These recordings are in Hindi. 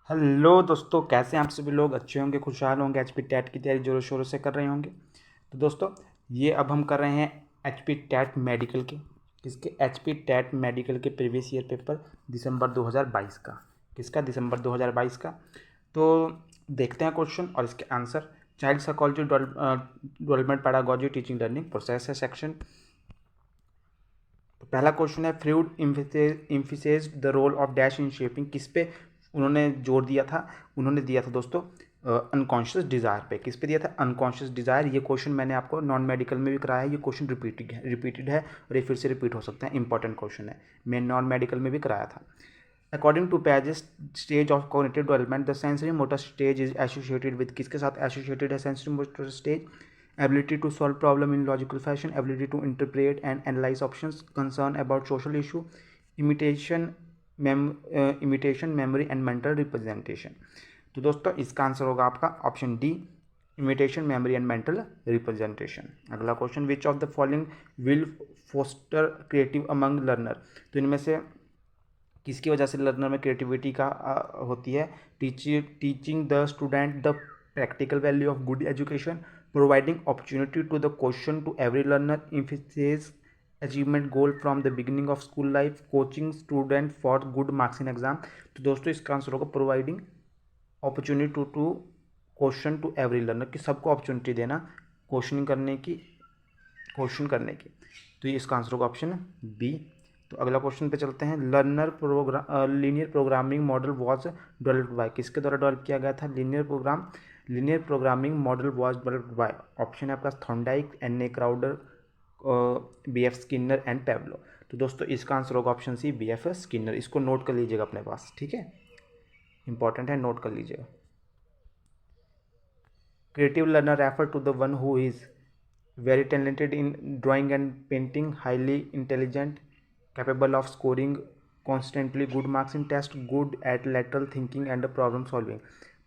हेलो दोस्तों, कैसे हैं आप सभी लोग। अच्छे होंगे, खुशहाल होंगे, एचपी टैट की तैयारी जोरों शोरों से कर रहे होंगे। तो दोस्तों, ये अब हम कर रहे हैं एचपी टैट मेडिकल के किसके एचपी टैट मेडिकल के प्रीवियस ईयर पेपर दिसंबर 2022 का। किसका? दिसंबर 2022 का। तो देखते हैं क्वेश्चन और इसके answer. Child psychology development pedagogy teaching learning process है सेक्शन। तो पहला क्वेश्चन है, Freud emphasises the role of dash in shaping. किस पे उन्होंने जोर दिया था? उन्होंने दिया था दोस्तों अनकॉन्शियस डिज़ायर पे। किस पे दिया था? Unconscious desire. ये क्वेश्चन मैंने आपको नॉन मेडिकल में भी कराया है। ये क्वेश्चन रिपीटेड है और ये फिर से रिपीट हो सकता है। इंपॉर्टेंट क्वेश्चन है, मैं नॉन मेडिकल में भी कराया था। According to Paget's stage of cognitive development, the sensory motor stage is associated with. किसके साथ एसोसिएटेड है sensory motor stage? ability to solve problem in logical fashion, ability to interpret and analyze options, concern about social issue, imitation imitation memory and mental representation। तो दोस्तों, इसका आंसर होगा आपका option D, imitation memory and mental representation. अगला question, which of the following will foster creative among learner. तो इनमें से किसकी वजह से लर्नर में क्रिएटिविटी का होती है? Teaching the student the practical value of good education, providing opportunity to the question to every learner, emphasis achievement goal from the beginning of school life, coaching student for good marks in exam. तो दोस्तों, इसका आंसर होगा providing opportunity to question to every learner, कि सबको अपॉर्चुनिटी देना क्वेश्चन करने की। तो ये इसका आंसर होगा ऑप्शन बी। तो अगला क्वेश्चन पे चलते हैं। Linear programming model was developed by. किसके द्वारा डेवलप किया गया था? Linear programming model was developed by. Option है आपका Thorndike, N A Crowder, B F Skinner and Pavlov. तो दोस्तों, इसका आंसर होगा option C, B F Skinner. इसको नोट कर लीजिएगा अपने पास, ठीक है, इंपॉर्टेंट है, नोट कर लीजिएगा। Creative learner refer to the one who is very talented in drawing and painting, highly intelligent, capable of scoring constantly good marks in test, good at lateral thinking and problem solving।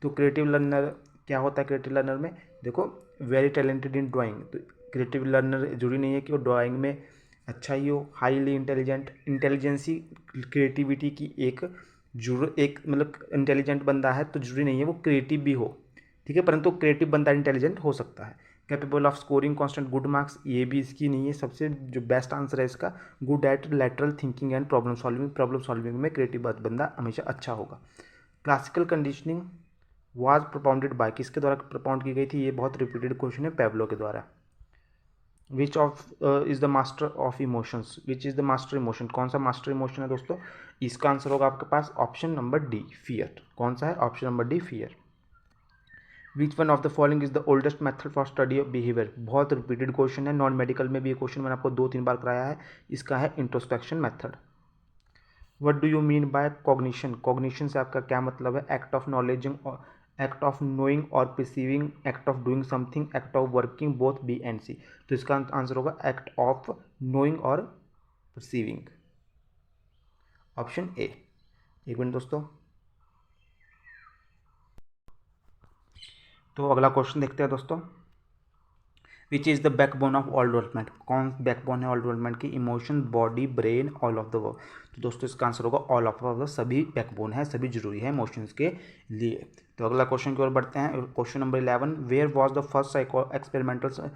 तो क्रिएटिव लर्नर क्या होता है? क्रिएटिव लर्नर में देखो, वेरी टैलेंटेड इन ड्राइंग। तो क्रिएटिव लर्नर जरूरी नहीं है कि वो ड्राइंग में अच्छा ही हो। हाईली इंटेलिजेंट, इंटेलिजेंसी क्रिएटिविटी की एक मतलब इंटेलिजेंट बंदा है तो जरूरी नहीं है वो क्रिएटिव भी हो, ठीक है, परंतु क्रिएटिव बंदा इंटेलिजेंट हो सकता है। Capable of scoring constant good marks, ये भी इसकी नहीं है। सबसे जो बेस्ट आंसर है इसका, good at lateral thinking and problem solving में क्रिएटिव बंदा हमेशा अच्छा होगा। Classical conditioning was propounded by. किसके द्वारा propound की गई थी? ये बहुत रिपीटेड क्वेश्चन है, पेवलो के द्वारा। Which of is the master of emotions. Which is the master emotion? कौन सा मास्टर इमोशन है दोस्तों? इसका आंसर होगा आपके पास ऑप्शन नंबर डी, फियर। कौन सा है? Option number D, fear. Which one of the following is the oldest method for study of behaviour. बहुत रिपीटेड क्वेश्चन है, नॉन मेडिकल में भी ये क्वेश्चन मैंने आपको 2-3 बार कराया है। इसका है introspection method. What do you mean by cognition? Cognition से आपका क्या मतलब है? Act of knowledging, act of knowing और perceiving, act of doing something, act of working, both B and C. तो इसका आंसर होगा एक्ट ऑफ नोइंग और परसीविंग, ऑप्शन ए। एक मिनट दोस्तों, तो अगला क्वेश्चन देखते हैं दोस्तों। Which is the backbone of all development? कौन बैकबोन है ऑल डेवलपमेंट की? Emotion, body, brain, all of the work. तो दोस्तों, इसका आंसर होगा ऑल ऑफ द। सभी बैकबोन है, सभी जरूरी है इमोशंस के लिए। तो अगला क्वेश्चन की ओर बढ़ते हैं। Question number 11, where was the first experimental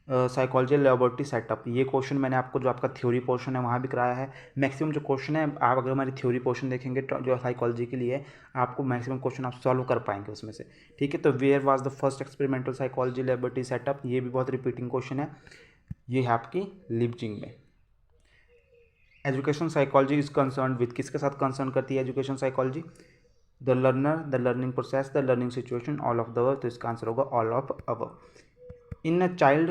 psychology laboratory setup. ये क्वेश्चन मैंने आपको जो आपका थ्योरी पोर्शन है वहाँ भी कराया है। मैक्सिमम जो क्वेश्चन है, आप अगर हमारी थ्योरी पोर्शन देखेंगे जो साइकोलॉजी के लिए, आपको मैक्सिमम क्वेश्चन आप सॉल्व कर पाएंगे उसमें से, ठीक है। तो where was the first experimental psychology laboratory setup, ये भी बहुत रिपीटिंग क्वेश्चन है। ये है आपकी लिपजिंग में। Education psychology is concern with. किसके साथ कंसर्न करती है education psychology? The learner, the learning process, the learning situation, all of the above. तो इसका आंसर होगा all of above. In a child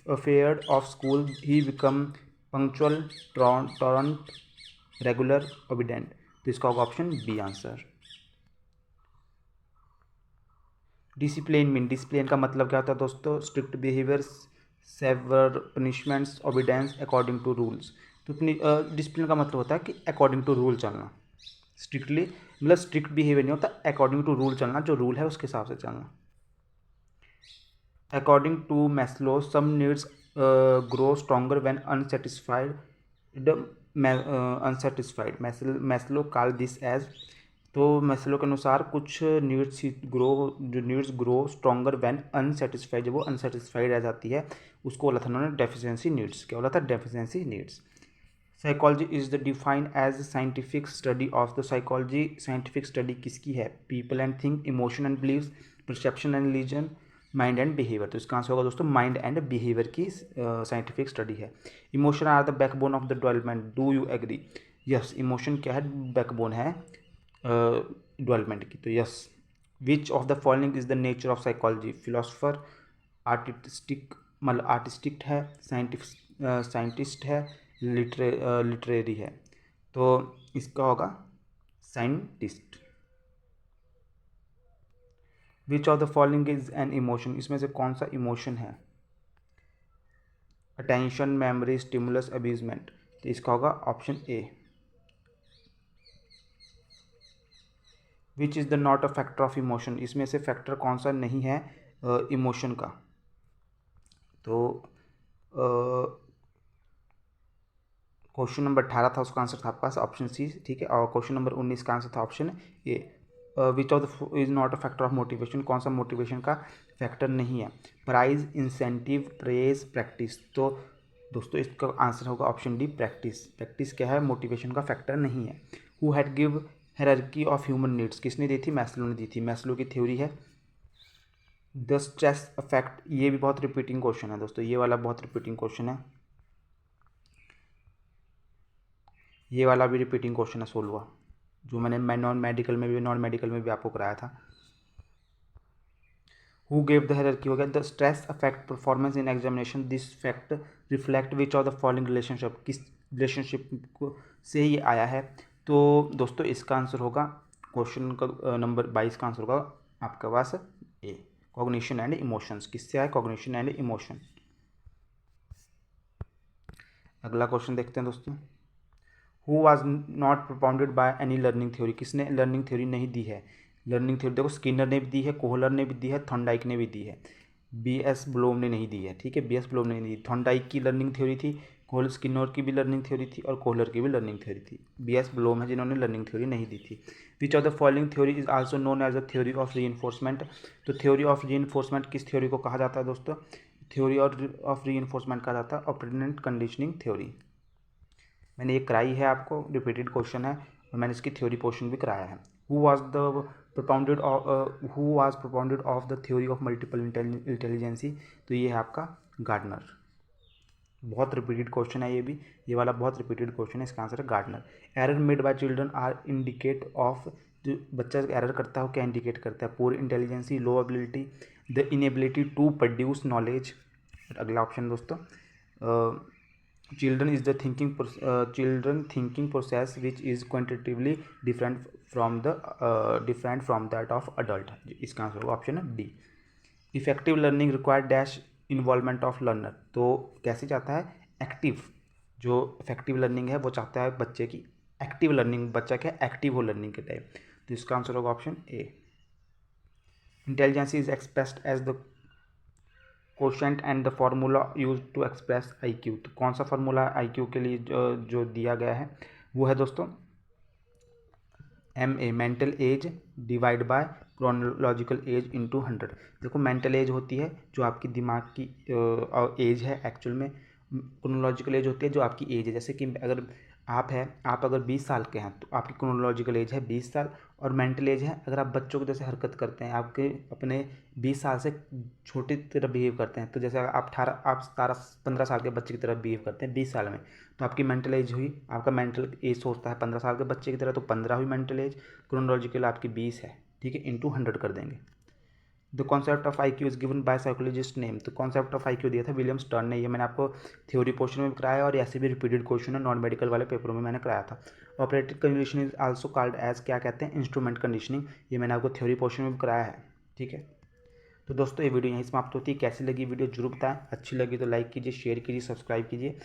affair of school, he become punctual, tolerant, regular, obedient। तो इसका होगा option B answer. Discipline mean, discipline का मतलब क्या होता है दोस्तों? Strict behaviour, severe punishments, obedience, according to rules. तो डिसिप्लिन का मतलब होता है कि अकॉर्डिंग टू रूल चलना। स्ट्रिक्टली मतलब स्ट्रिक्ट बिहेवियर नहीं होता, अकॉर्डिंग टू रूल चलना, जो रूल है उसके हिसाब से चलना। According to Maslow, some needs grow stronger when unsatisfied. Unsatisfied. Maslow called this as तो मैस्लो के अनुसार कुछ needs grow stronger when unsatisfied, जब वो अनसेटिस्फाइड रह जाती है उसको बोला था उन्होंने डेफिशिएंसी नीड्स। क्या बोला था? Deficiency needs. Psychology is the defined as scientific study of the psychology, scientific study किसकी है? People and think, emotion and beliefs, perception and religion, mind and behaviour. तो इसका आंसर होगा दोस्तों माइंड एंड बिहेवियर की साइंटिफिक स्टडी है। Emotion are the backbone of the development, do you agree? Yes, emotion क्या है? बैकबोन है डेवलपमेंट की। तो yes. Which of the following is the nature of psychology? Philosopher, artistic, मतलब आर्टिस्टिक है, साइंटिस्ट है, लिटरेरी है। तो इसका होगा scientist. Which of the following is an emotion? इसमें से कौन सा इमोशन है? Attention, memory, stimulus, abusement. तो इसका होगा option A. Which is the not a factor of emotion? इसमें से फैक्टर कौन सा नहीं है इमोशन का? तो क्वेश्चन नंबर 18 था, उसका आंसर था आपके पास ऑप्शन सी, ठीक है। और क्वेश्चन नंबर 19 का आंसर था option A. Which of the is not a factor of motivation? कौन सा मोटिवेशन का फैक्टर नहीं है? Prize, incentive, praise, practice. तो दोस्तों इसका आंसर होगा ऑप्शन डी, प्रैक्टिस। प्रैक्टिस क्या है? मोटिवेशन का फैक्टर नहीं है। Who had give hierarchy of human needs? किसने दी थी? मैस्लो ने दी थी। मैस्लो की थ्योरी है द स्ट्रेस इफेक्ट। ये भी बहुत रिपीटिंग क्वेश्चन है दोस्तों, ये वाला बहुत रिपीटिंग क्वेश्चन है, ये वाला भी रिपीटिंग क्वेश्चन है 16वां, जो मैं नॉन मेडिकल में भी आपको कराया था। हु गेव द हायरार्की हो गया the stress affect performance in examination, this fact reflect which of the following relationship? किस रिलेशनशिप को से ये आया है? तो दोस्तों इसका आंसर होगा क्वेश्चन का नंबर 22 का आंसर होगा आपके पास ए, कॉग्निशन एंड इमोशंस। किससे आया? Cognition and emotion. अगला क्वेश्चन देखते हैं दोस्तों। Who was not propounded by any learning theory? किसने लर्निंग थ्योरी नहीं दी है? लर्निंग थ्योरी देखो स्किनर ने भी दी है, कोहलर ने भी दी है, थॉर्नडाइक ने भी दी है, बी.एस. ब्लोम ने नहीं दी है, ठीक है। बी.एस. ब्लोम ने नहीं दी। थॉर्नडाइक की लर्निंग थ्योरी थी, कोहलर स्किनर की भी लर्निंग थ्योरी थी और कोहलर की भी लर्निंग थ्योरी थी। बी.एस. ब्लोम है जिन्होंने लर्निंग थ्योरी नहीं दी थी। Which of the following theory is also known as the theory of reinforcement? तो थ्योरी ऑफ रीइंफोर्समेंट किस थ्योरी को कहा जाता है दोस्तों? थ्योरी ऑफ रीइंफोर्समेंट कहा जाता है ऑपरेंट कंडीशनिंग थ्योरी। मैंने ये कराई है आपको, रिपीटेड क्वेश्चन है और मैंने इसकी थ्योरी पोर्शन भी कराया है। Who was propounded of the theory of multiple intelligence? तो ये है आपका गार्डनर। बहुत रिपीटेड क्वेश्चन है ये वाला बहुत रिपीटेड क्वेश्चन है। इसका आंसर है Gardner. Error made by children are indicate of, जो बच्चा एरर करता है वो क्या इंडिकेट करता है? Poor intelligence, low ability, the inability to produce knowledge. अगला ऑप्शन दोस्तों, children is the children thinking process which is quantitatively different from that of adult। इसका आंसर होगा option D. Effective learning required dash involvement of learner. तो कैसे चाहता है? एक्टिव, जो इफेक्टिव लर्निंग है वो चाहता है बच्चे की एक्टिव लर्निंग, बच्चा क्या एक्टिव हो लर्निंग के टाइम। तो इसका आंसर होगा option A. Intelligence is expressed as the quotient and the formula use to express IQ। तो कौन सा फार्मूला IQ के लिए जो दिया गया है वो है दोस्तों MA, mental as divide by chronological age into 100। देखो मेंटल एज होती है जो आपकी दिमाग की एज है, एक्चुअल में क्रोनोलॉजिकल एज होती है जो आपकी एज है। जैसे कि आप अगर 20 साल के हैं तो आपकी क्रोनोलॉजिकल एज है 20 साल, और मेंटल एज है अगर आप बच्चों को जैसे हरकत करते हैं, आपके अपने 20 साल से छोटे की तरह बिहेव करते हैं, तो जैसे आप 15 साल के बच्चे की तरह बिहेव करते हैं 20 साल में, तो आपकी मेंटल एज हुई, आपका मेंटल एज सोचता है 15 साल के बच्चे की तरह, तो 15 हुई मेंटल एज। क्रोनोलॉजिकल आपकी 20 है, ठीक है, इंटू 100 कर देंगे। The concept of IQ is given by psychologist name. तो कॉन्सेप्ट ऑफ IQ दिया था विलियम स्टर्न ने। ये मैंने आपको थ्योरी पोर्शन में भी कराया और ऐसे भी रिपीटेड क्वेश्चन है नॉन मेडिकल वाले पेपरों में मैंने कराया था। Operative condition is also called as, क्या कहते हैं? Instrument conditioning. ये मैंने आपको थ्योरी पोर्शन में भी कराया है, ठीक है। तो दोस्तों ये वीडियो यहीं समाप्त होती है। कैसी लगी वीडियो जरूर बताएं, अच्छी लगी तो लाइक कीजिए, शेयर कीजिए, सब्सक्राइब कीजिए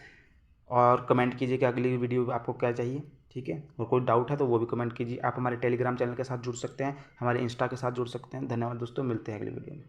और कमेंट कीजिए कि अगली वीडियो आपको क्या चाहिए, ठीक है। और कोई डाउट है तो वो भी कमेंट कीजिए। आप हमारे टेलीग्राम चैनल के साथ जुड़ सकते हैं, हमारे इंस्टा के साथ जुड़ सकते हैं। धन्यवाद दोस्तों, मिलते हैं अगली वीडियो में।